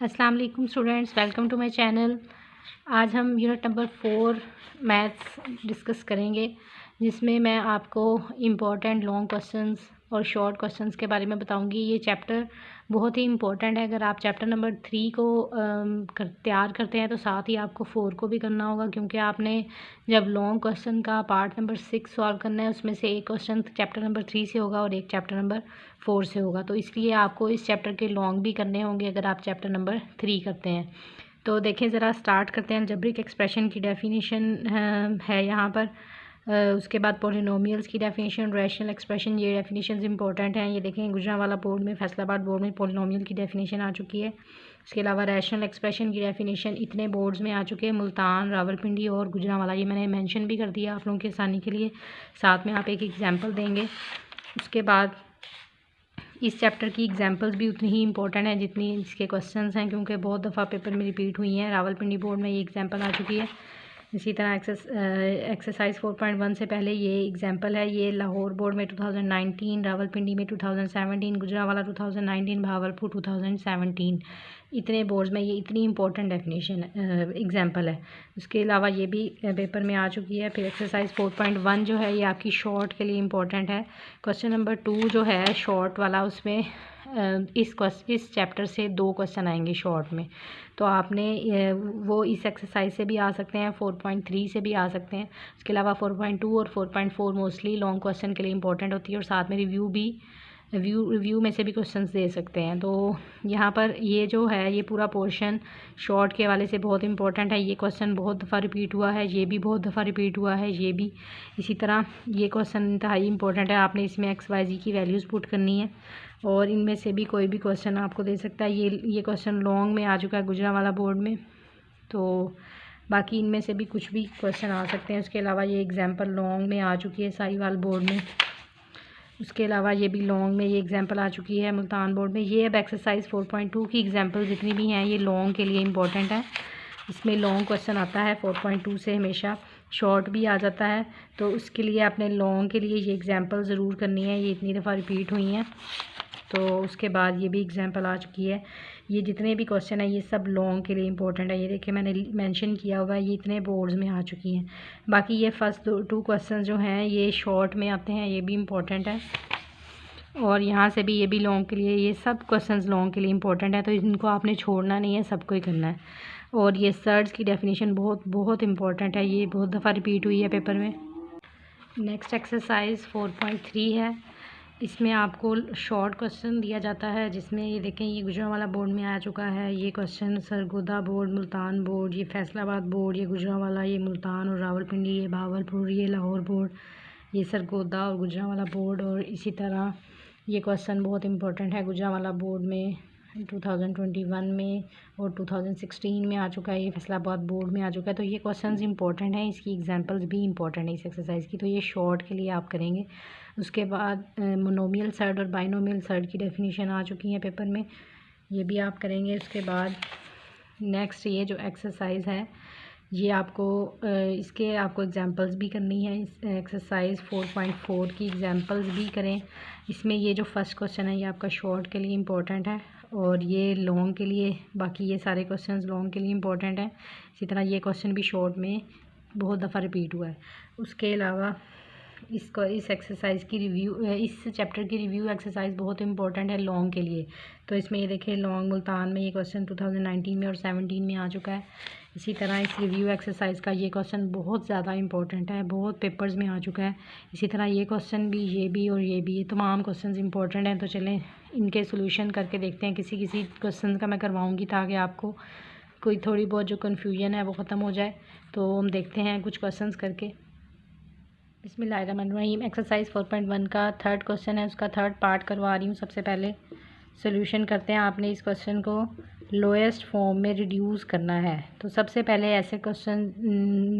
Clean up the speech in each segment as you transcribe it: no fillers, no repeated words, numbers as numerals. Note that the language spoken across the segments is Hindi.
अस्सलाम वालेकुम students, welcome to my channel. आज हम यूनिट नंबर 4 मैथ्स डिस्कस करेंगे, जिसमें मैं आपको इम्पोर्टेंट लॉन्ग क्वेश्चंस और शॉर्ट क्वेश्चंस के बारे में बताऊंगी। ये चैप्टर बहुत ही इम्पोर्टेंट है। अगर आप चैप्टर नंबर 3 को तैयार करते हैं तो साथ ही आपको 4 को भी करना होगा, क्योंकि आपने जब लॉन्ग क्वेश्चन का पार्ट नंबर 6 सॉल्व करना है, उसमें से एक क्वेश्चन चैप्टर नंबर 3 से होगा और एक चैप्टर नंबर 4 से होगा। तो इसलिए आपको इस चैप्टर के लॉन्ग भी करने होंगे अगर आप चैप्टर नंबर 3 करते हैं। तो देखें ज़रा, स्टार्ट करते हैं। अलजेब्रिक एक्सप्रेशन की डेफिनेशन है यहाँ पर। उसके बाद पॉलिनोमियल्स की डेफिनेशन, रैशनल एक्सप्रेशन, ये डेफिनेशंस इंपॉर्टेंट हैं। ये देखें, गुजरांवाला बोर्ड में, फैसलाबाद बोर्ड में पॉलिनोमियल की डेफिनेशन आ चुकी है। उसके अलावा रैशनल एक्सप्रेशन की डेफिनेशन इतने बोर्ड्स में आ चुके हैं, मुल्तान, रावलपिंडी और गुजरांवाला। ये मैंने मेंशन भी कर दिया आप लोगों की आसानी के लिए, साथ में आप एक एग्जाम्पल देंगे। उसके बाद इस चैप्टर की एग्जांपल्स भी उतनी ही इंपॉर्टेंट है जितनी इसके क्वेश्चंस हैं, क्योंकि बहुत दफ़ा पेपर में रिपीट हुई हैं। रावलपिंडी बोर्ड में ये एग्जांपल आ चुकी है। इसी तरह एक्सरसाइज 4.1 से पहले ये एग्जांपल है। ये लाहौर बोर्ड में 2019, रावलपिंडी में 2017, गुजरांवाला 2019, भावलपुर 2017। इतने बोर्ड्स में ये इतनी इंपॉर्टेंट डेफिनेशन एग्जांपल है। उसके अलावा ये भी पेपर में आ चुकी है। फिर एक्सरसाइज 4.1 जो है, ये आपकी शॉर्ट के लिए इंपॉर्टेंट है। क्वेश्चन नंबर 2 जो है शॉर्ट वाला, उसमें इस चैप्टर से 2 क्वेश्चन आएंगे शॉर्ट में। तो आपने वो इस एक्सरसाइज से भी आ सकते हैं, 4.3 से भी आ सकते हैं। उसके अलावा 4.2 और 4.4 मोस्टली लॉन्ग क्वेश्चन के लिए इंपॉर्टेंट होती है, और साथ में रिव्यू में से भी क्वेश्चंस दे सकते हैं। तो यहाँ पर ये जो है, ये पूरा पोर्शन शॉर्ट के हवाले से बहुत इंपॉर्टेंट है। ये क्वेश्चन बहुत दफ़ा रिपीट हुआ है, ये भी बहुत दफ़ा रिपीट हुआ है, ये भी। इसी तरह ये क्वेश्चन इंतहाई इंपॉर्टेंट है। आपने इसमें XYZ की वैल्यूज़ पुट करनी है, और इनमें से भी कोई भी क्वेश्चन आपको दे सकता है। ये क्वेश्चन लॉन्ग में आ चुका है गुजरांवाला बोर्ड में, तो बाकी इनमें से भी कुछ भी क्वेश्चन आ सकते हैं। उसके अलावा ये एग्जाम्पल लॉन्ग में आ चुकी है साहिवाल बोर्ड में। उसके अलावा ये भी लॉन्ग में ये एग्जांपल आ चुकी है मुल्तान बोर्ड में। ये अब एक्सरसाइज 4.2 की एग्जांपल जितनी भी हैं, ये लॉन्ग के लिए इंपॉर्टेंट है। इसमें लॉन्ग क्वेश्चन आता है 4.2 से, हमेशा शॉर्ट भी आ जाता है। तो उसके लिए आपने लॉन्ग के लिए ये एग्जांपल ज़रूर करनी है, ये इतनी दफ़ा रिपीट हुई हैं। तो उसके बाद ये भी एग्जांपल आ चुकी है। ये जितने भी क्वेश्चन है, ये सब लॉन्ग के लिए इंपॉर्टेंट है। ये देखिए, मैंने मेंशन किया हुआ है, ये इतने बोर्ड्स में आ चुकी हैं। बाकी ये फर्स्ट 2 क्वेश्चन जो हैं, ये शॉर्ट में आते हैं, ये भी इंपॉर्टेंट है। और यहाँ से भी ये भी लॉन्ग के लिए, ये सब क्वेश्चंस लॉन्ग के लिए इंपॉर्टेंट है, तो इनको आपने छोड़ना नहीं है, सबको ही करना है। और ये सर्च की डेफिनेशन बहुत बहुत इंपॉर्टेंट है, ये बहुत दफ़ा रिपीट हुई है पेपर में। नेक्स्ट एक्सरसाइज 4.3 है। इसमें आपको शॉर्ट क्वेश्चन दिया जाता है, जिसमें ये देखें, ये गुजरांवाला बोर्ड में आ चुका है। ये question Sargodha board, Multan board, ये फैसलाबाद बोर्ड, ये गुजरांवाला, ये मुल्तान और रावलपिंडी, ये भावलपुर, ये लाहौर बोर्ड, ये सरगोदा और गुजरांवाला बोर्ड। और इसी तरह ये क्वेश्चन बहुत इंपॉर्टेंट है, गुजरांवाला बोर्ड में 2021 में और 2016 में आ चुका है। ये फैसलाबाद बोर्ड में आ चुका है। तो ये क्वेश्चंस इंपॉर्टेंट हैं, इसकी एग्जांपल्स भी इंपॉर्टेंट है इस एक्सरसाइज की। तो ये शॉर्ट के लिए आप करेंगे। उसके बाद मोनोमियल सर्ड और बाइनोमियल सर्ड की डेफिनेशन आ चुकी है पेपर में, ये भी आप करेंगे। उसके बाद नेक्स्ट ये जो एक्सरसाइज है, ये आपको इसके आपको एग्जांपल्स भी करनी है। इस एक्सरसाइज 4.4 की एग्जांपल्स भी करें। इसमें ये जो फर्स्ट क्वेश्चन है, ये आपका शॉर्ट के लिए इंपॉर्टेंट है, और ये लॉन्ग के लिए, बाकी ये सारे क्वेश्चंस लॉन्ग के लिए इंपॉर्टेंट हैं। इसी तरह ये क्वेश्चन भी शॉर्ट में बहुत दफ़ा रिपीट हुआ है। उसके अलावा इस एक्सरसाइज की रिव्यू, इस चैप्टर की रिव्यू एक्सरसाइज बहुत इंपॉर्टेंट है लॉन्ग के लिए। तो इसमें ये देखिए, लॉन्ग मुल्तान में ये क्वेश्चन 2019 में और 17 में आ चुका है। इसी तरह इस रिव्यू एक्सरसाइज का ये क्वेश्चन बहुत ज़्यादा इंपॉर्टेंट है, बहुत पेपर्स में आ चुका है। इसी तरह ये क्वेश्चन भी, ये भी और ये भी, ये तमाम क्वेश्चन इंपॉर्टेंट हैं। तो चलें इनके सोल्यूशन करके देखते हैं। किसी किसी क्वेश्चन का मैं करवाऊँगी, ताकि आपको कोई थोड़ी बहुत जो कन्फ्यूजन है वो ख़त्म हो जाए। तो हम देखते हैं कुछ क्वेश्चन करके। बिस्मिल्लाहिर्रहमानिर्रहीम। एक्सरसाइज 4.1 का थर्ड क्वेश्चन है, उसका थर्ड पार्ट करवा रही हूँ। सबसे पहले सोल्यूशन करते हैं। आपने इस क्वेश्चन को लोएस्ट फॉर्म में रिड्यूस करना है। तो सबसे पहले ऐसे क्वेश्चन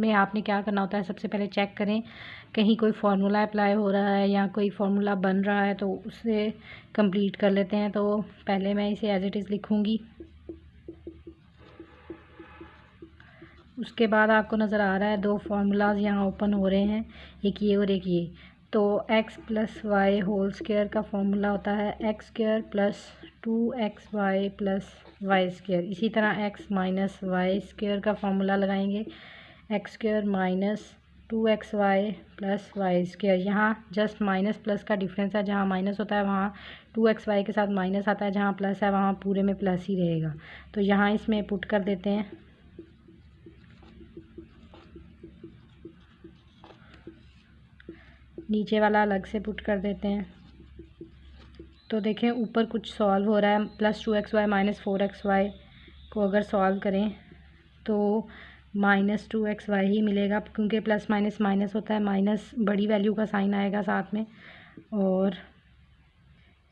में आपने क्या करना होता है, सबसे पहले चेक करें कहीं कोई फार्मूला अप्लाई हो रहा है या कोई फार्मूला बन रहा है, तो उसे कंप्लीट कर लेते हैं। तो पहले मैं इसे एज इट इज़ लिखूँगी। उसके बाद आपको नज़र आ रहा है 2 फार्मूलाज यहाँ ओपन हो रहे हैं, एक ये और एक ये। तो x + y होल स्क्वायर का फार्मूला होता है x² + 2xy plus y square. इसी तरह x माइनस वाई स्क्वायर का फॉर्मूला लगाएंगे, x square minus 2xy plus y square. यहाँ जस्ट माइनस प्लस का डिफरेंस है, जहाँ माइनस होता है वहाँ 2xy के साथ माइनस आता है, जहाँ प्लस है वहाँ पूरे में प्लस ही रहेगा। तो यहाँ इसमें पुट कर देते हैं, नीचे वाला अलग से पुट कर देते हैं। तो देखें ऊपर कुछ सॉल्व हो रहा है, प्लस 2xy माइनस 4xy को अगर सॉल्व करें तो माइनस 2xy ही मिलेगा, क्योंकि प्लस माइनस माइनस होता है, माइनस बड़ी वैल्यू का साइन आएगा साथ में। और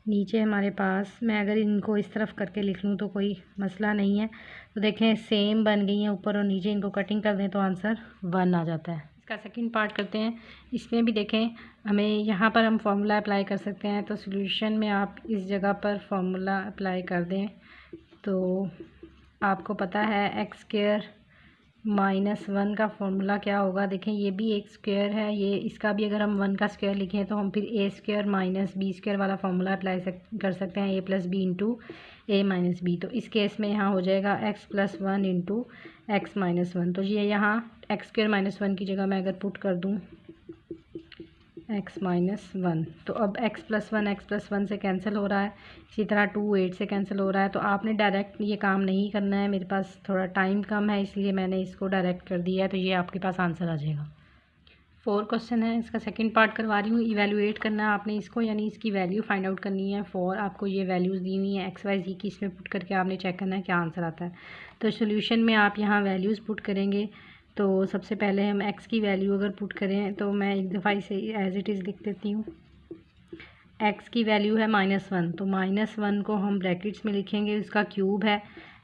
नीचे हमारे पास, मैं अगर इनको इस तरफ करके लिख लूँ तो कोई मसला नहीं है। तो देखें सेम बन गई हैं ऊपर और नीचे, इनको कटिंग कर दें तो आंसर 1 आ जाता है। इसका सेकंड पार्ट करते हैं। इसमें भी देखें हमें यहाँ पर हम फार्मूला अप्लाई कर सकते हैं, तो सॉल्यूशन में आप इस जगह पर फार्मूला अप्लाई कर दें तो आपको पता है एक्स स्क्वायर माइनस 1 का फॉर्मूला क्या होगा। देखें ये भी एक स्क्वायर है, ये इसका भी अगर हम 1 का स्क्वायर लिखें तो हम फिर ए स्क्वायर माइनस बी स्क्वायर वाला फार्मूला अप्लाई कर सकते हैं, ए plus B into A minus B. तो इस केस में यहाँ हो जाएगा x plus 1 into x minus 1। तो ये यहाँ एक्स स्क्वायर माइनस 1 की जगह मैं अगर पुट कर दूँ एक्स माइनस 1, तो अब एक्स प्लस वन से कैंसिल हो रहा है, इसी तरह 2 8 से कैंसिल हो रहा है। तो आपने डायरेक्ट ये काम नहीं करना है, मेरे पास थोड़ा टाइम कम है इसलिए मैंने इसको डायरेक्ट कर दिया है, तो ये आपके पास आंसर आ जाएगा। 4 क्वेश्चन है, इसका सेकंड पार्ट करवा रही हूँ। इवेलुएट करना है आपने इसको, यानी इसकी वैल्यू फाइंड आउट करनी है। 4 आपको ये वैल्यूज़ दी हुई हैं एक्स वाई जी की, इसमें पुट करके आपने चेक करना है क्या आंसर आता है। तो सोल्यूशन में आप यहाँ वैल्यूज़ पुट करेंगे। तो सबसे पहले हम x की वैल्यू अगर पुट करें तो मैं एक दफ़ा इसे एज इट इज़ लिख देती हूँ। x की वैल्यू है -1, तो -1 को हम ब्रैकेट्स में लिखेंगे, उसका क्यूब है।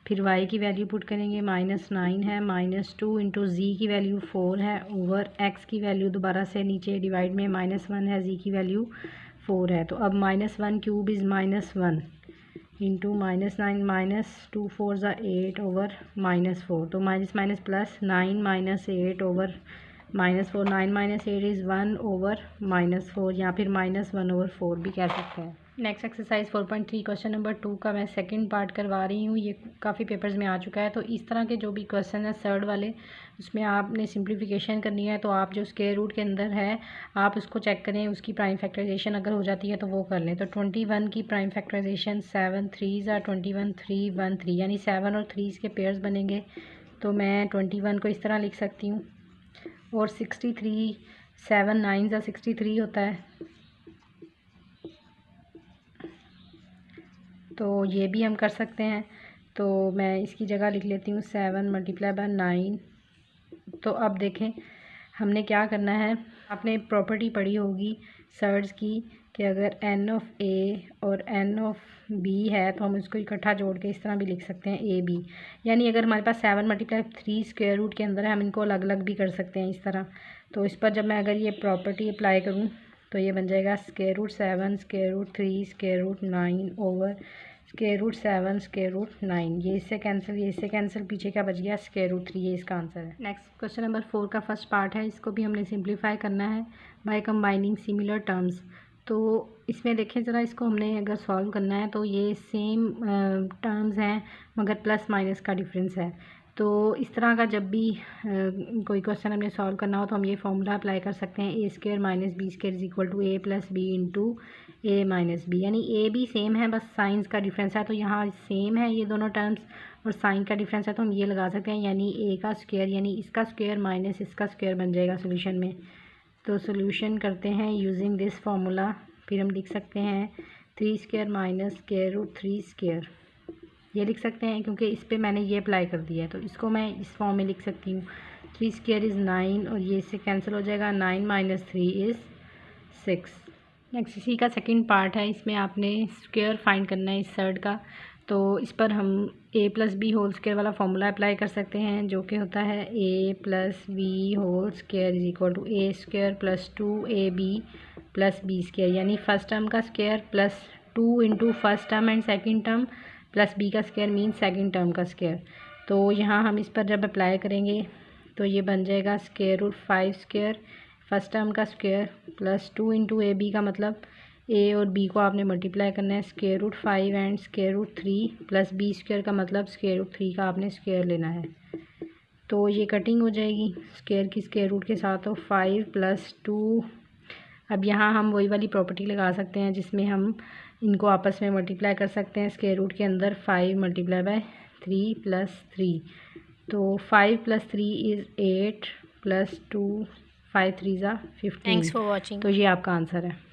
फिर y की वैल्यू पुट करेंगे, -9 है, -2 इंटू जी की वैल्यू 4 है, ओवर x की वैल्यू दोबारा से नीचे डिवाइड में -1 है, जी की वैल्यू 4 है। तो अब -1 क्यूब इज़ -1 इंटू -9 -2 4 ज़ा 8 ओवर -4। तो minus minus plus 9 -8 over -4, 9 -8 is 1 over -4, या फिर -1 ओवर 4 भी कह सकते हैं। नेक्स्ट एक्सरसाइज 4.3 क्वेश्चन नंबर 2 का मैं सेकंड पार्ट करवा रही हूँ। ये काफ़ी पेपर्स में आ चुका है। तो इस तरह के जो भी क्वेश्चन है थर्ड वाले, उसमें आपने सिंप्लीफिकेशन करनी है। तो आप जो स्क्वायर रूट के अंदर है आप उसको चेक करें, उसकी प्राइम फैक्टराइजेशन अगर हो जाती है तो वो कर लें। तो 21 की प्राइम फैक्टराइजेशन 7 3 ज़ा 21 3 1 3, यानी 7 और 3 के पेयर्स बनेंगे। तो मैं 21 को इस तरह लिख सकती हूँ। और 63 7 9 ज़ा 63 होता है, तो ये भी हम कर सकते हैं। तो मैं इसकी जगह लिख लेती हूँ 7 मल्टीप्लाई बाय 9। तो अब देखें हमने क्या करना है, आपने प्रॉपर्टी पढ़ी होगी सर्ड्स की कि अगर n ऑफ a और n ऑफ b है तो हम उसको इकट्ठा जोड़ के इस तरह भी लिख सकते हैं a b। यानी अगर हमारे पास 7 मल्टीप्लाई 3 स्क्वायर रूट के अंदर है, हम इनको अलग अलग भी कर सकते हैं इस तरह। तो इस पर जब मैं अगर ये प्रॉपर्टी अप्लाई करूँ तो ये बन जाएगा square root 7 square root 3 square root 9 over square root 7 square root 9। ये इससे कैंसिल, ये इससे कैंसिल, पीछे क्या बच गया स्क्वायर रूट 3, ये इसका आंसर है। नेक्स्ट क्वेश्चन नंबर 4 का फर्स्ट पार्ट है, इसको भी हमने सिंप्लीफाई करना है बाय कंबाइनिंग सिमिलर टर्म्स। तो इसमें देखें ज़रा, इसको हमने अगर सॉल्व करना है तो ये सेम टर्म्स हैं मगर प्लस माइनस का डिफरेंस है। तो इस तरह का जब भी कोई क्वेश्चन हमने सॉल्व करना हो तो हम ये फॉर्मूला अप्लाई कर सकते हैं, A square minus B square is equal to A plus B into A minus B. यानी ए भी सेम है, बस साइंस का डिफरेंस है। तो यहाँ सेम है ये दोनों टर्म्स और साइन का डिफरेंस है, तो हम ये लगा सकते हैं, यानी ए का स्क्वायर यानी इसका स्क्वायर माइनस इसका स्क्वायर बन जाएगा सोल्यूशन में। तो सोल्यूशन करते हैं यूजिंग दिस फार्मूला। फिर हम लिख सकते हैं 3 square minus square root 3 square, ये लिख सकते हैं क्योंकि इस पे मैंने ये अप्लाई कर दिया है। तो इसको मैं इस फॉर्म में लिख सकती हूँ, 3 स्क्वायर इज़ 9 और ये इससे कैंसिल हो जाएगा, 9 माइनस 3 इज़ 6। नेक्स्ट इसी का सेकंड पार्ट है, इसमें आपने स्क्वायर फाइंड करना है इस सर्ड का। तो इस पर हम a plus b whole square वाला फार्मूला अप्लाई कर सकते हैं, जो कि होता है a plus b whole square is equal to a square plus 2ab plus b square. यानी फर्स्ट टर्म का square plus 2 into first term and second term plus b का स्क्वायर मीन सेकेंड टर्म का स्क्वायर। तो यहाँ हम इस पर जब अप्लाई करेंगे तो ये बन जाएगा square root 5 square first term का square plus 2 into A B का मतलब ए और बी को आपने मल्टीप्लाई करना है, square root 5 and square root 3 plus b square का मतलब स्क्वायर रूट 3 का आपने स्क्वायर लेना है। तो ये कटिंग हो जाएगी स्क्वायर की स्क्वायर रूट के साथ, तो 5 + 2। अब यहाँ हम वही वाली प्रॉपर्टी लगा सकते हैं जिसमें हम इनको आपस में मल्टीप्लाई कर सकते हैं। स्क्वायर रूट के अंदर 5 × 3 + 3, तो 5 + 3 इज़ 8 + 2 5 3 = 15। Thanks for watching. तो ये आपका आंसर है।